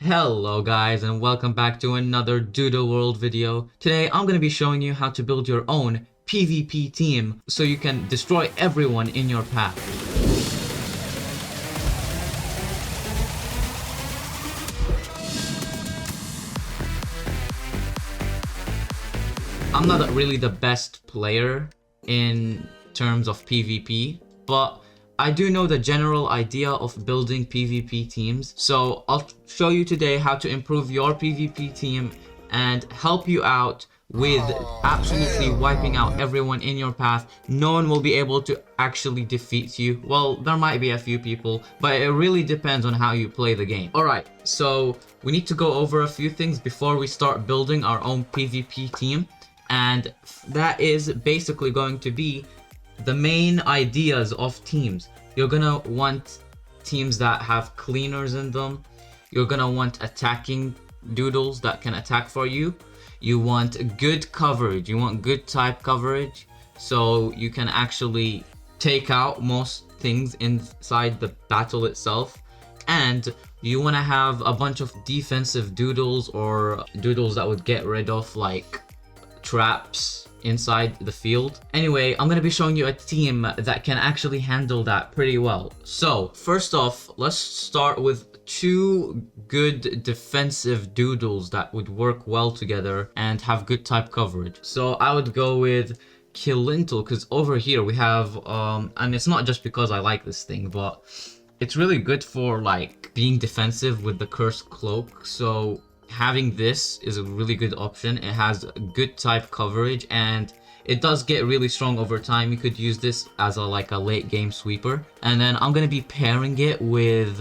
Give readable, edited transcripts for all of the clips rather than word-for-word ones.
Hello guys, and welcome back to another Doodle World video. Today I'm going to be showing you how to build your own PvP team so you can destroy everyone in your path. I'm not really the best player in terms of PvP, but I do know the general idea of building PvP teams, so I'll show you today how to improve your PvP team and help you out with absolutely wiping out everyone in your path. No one will be able to actually defeat you. Well, there might be a few people, but it really depends on how you play the game. Alright, so we need to go over a few things before we start building our own PvP team, and that is basically going to be the main ideas of teams. You're gonna want teams that have cleaners in them. You're gonna want attacking doodles that can attack for you. You want good coverage. You want good type coverage, so you can actually take out most things inside the battle itself. And you want to have a bunch of defensive doodles, or doodles that would get rid of like traps inside the field. Anyway, I'm gonna be showing you a team that can actually handle that pretty well. So first off, let's start with two good defensive doodles that would work well together and have good type coverage. So I would go with Killintle, because over here we have and it's not just because I like this thing, but it's really good for like being defensive with the cursed cloak. So having this is a really good option. It has good type coverage and it does get really strong over time. You could use this as a late game sweeper. And then I'm gonna be pairing it with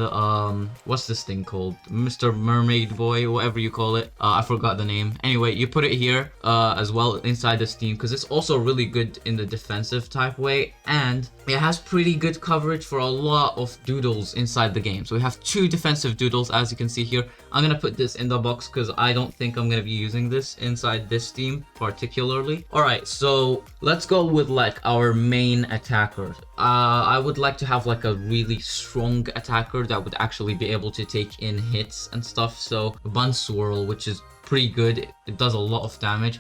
what's this thing called? Mr. Mermaid Boy, whatever you call it. I forgot the name. Anyway, you put it here as well inside this team, because it's also really good in the defensive type way, and it has pretty good coverage for a lot of doodles inside the game. So we have two defensive doodles, as you can see here. I'm gonna put this in the box because I don't think I'm gonna be using this inside this team particularly. Alright, so let's go with like our main attacker. I would like to have like a really strong attacker that would actually be able to take in hits and stuff. So Bun Swirl, which is pretty good. It does a lot of damage.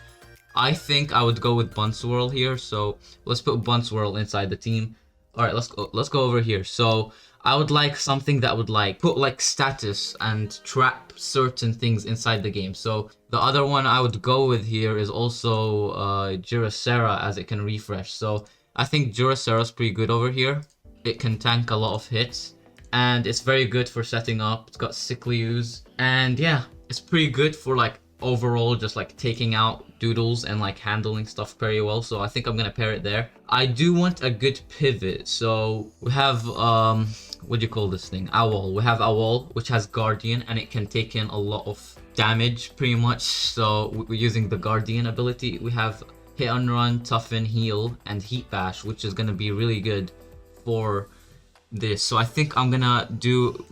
I think I would go with Bun Swirl here. So let's put Bun Swirl inside the team. Alright, let's go over here. So I would like something that would like put like status and trap certain things inside the game. So the other one I would go with here is also Duracera, as it can refresh. So I think Duracera's pretty good over here. It can tank a lot of hits and it's very good for setting up. It's got sickly ooze, and yeah, it's pretty good for like overall just like taking out doodles and like handling stuff very well. So I think I'm gonna pair it there. I do want a good pivot, so we have what do you call this thing? Owl. We have Owl, which has Guardian and it can take in a lot of damage pretty much. So we're using the Guardian ability. We have Hit and Run, Toughen, Heal, and Heat Bash, which is gonna be really good for this. So I think I'm gonna do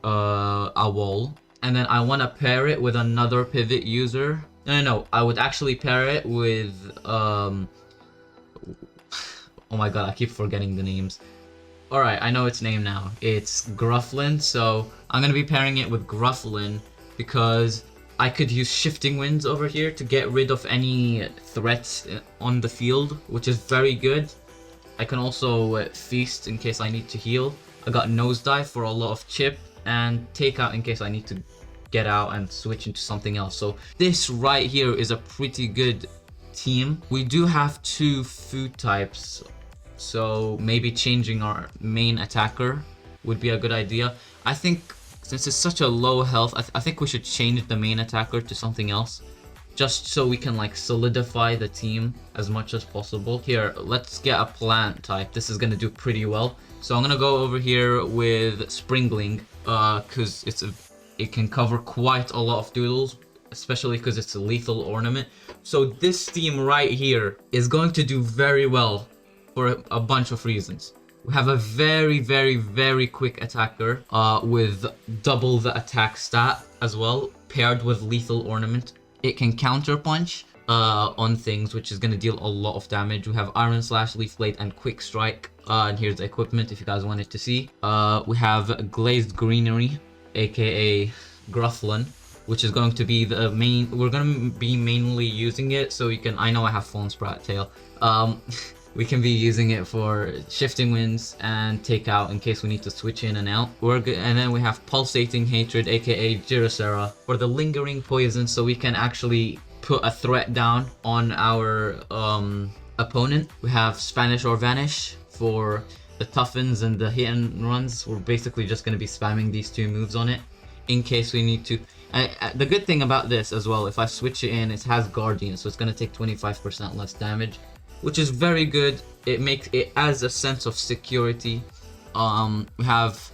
Owl, and then I want to pair it with another pivot user. No, I would actually pair it with oh my god, I keep forgetting the names. Alright, I know its name now. It's Grufflin, so I'm gonna be pairing it with Grufflin because I could use Shifting Winds over here to get rid of any threats on the field, which is very good. I can also Feast in case I need to heal. I got Nosedive for a lot of chip, and Takeout in case I need to get out and switch into something else. So this right here is a pretty good team. We do have two food types, so maybe changing our main attacker would be a good idea. I think since it's such a low health, I think we should change the main attacker to something else, just so we can like solidify the team as much as possible. Here, let's get a plant type. This is gonna do pretty well. So I'm gonna go over here with Springling, because it can cover quite a lot of doodles, especially because it's a lethal ornament. So this team right here is going to do very well for a bunch of reasons. We have a very quick attacker with double the attack stat as well, paired with lethal ornament. It can counter punch on things, which is going to deal a lot of damage. We have Iron Slash, Leaf Blade, and Quick Strike. And here's the equipment if you guys wanted to see. We have Glazed Greenery, aka Grufflin, which is going to be the main. We're going to be mainly using it so you can. I know I have Phone Sprat Tail. We can be using it for shifting winds and takeout in case we need to switch in and out. And then we have Pulsating Hatred, aka Jirasera, for the lingering poison, so we can actually put a threat down on our opponent. We have Spanish or Vanish for the toughens and the hit and runs. We're basically just going to be spamming these two moves on it in case we need to. The good thing about this as well, if I switch it in, it has Guardian, so it's going to take 25% less damage, which is very good. It adds a sense of security. We have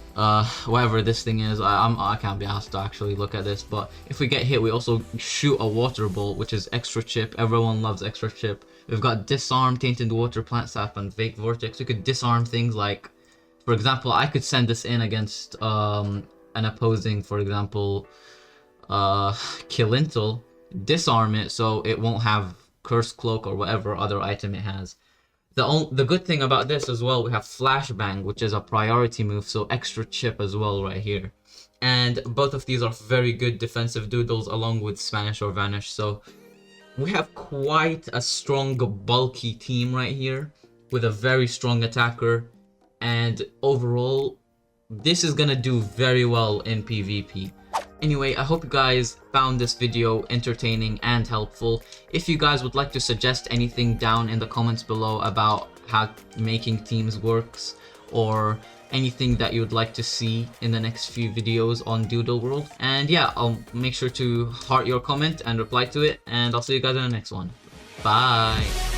whatever this thing is. I can't be asked to actually look at this, but if we get hit, we also shoot a water bolt, which is extra chip. Everyone loves extra chip. We've got Disarm, Tainted Water, Plant Sap, and Fake Vortex. We could disarm things like, for example, I could send this in against an opposing, for example, Killintel, disarm it so it won't have Curse Cloak or whatever other item it has. The good thing about this as well, we have Flashbang, which is a priority move, so extra chip as well right here. And both of these are very good defensive doodles along with Spanish or Vanish, so we have quite a strong, bulky team right here with a very strong attacker, and overall, this is gonna do very well in PvP. Anyway, I hope you guys found this video entertaining and helpful. If you guys would like to suggest anything down in the comments below about how making teams works, or anything that you would like to see in the next few videos on Doodle World. And yeah, I'll make sure to heart your comment and reply to it, and I'll see you guys in the next one. Bye!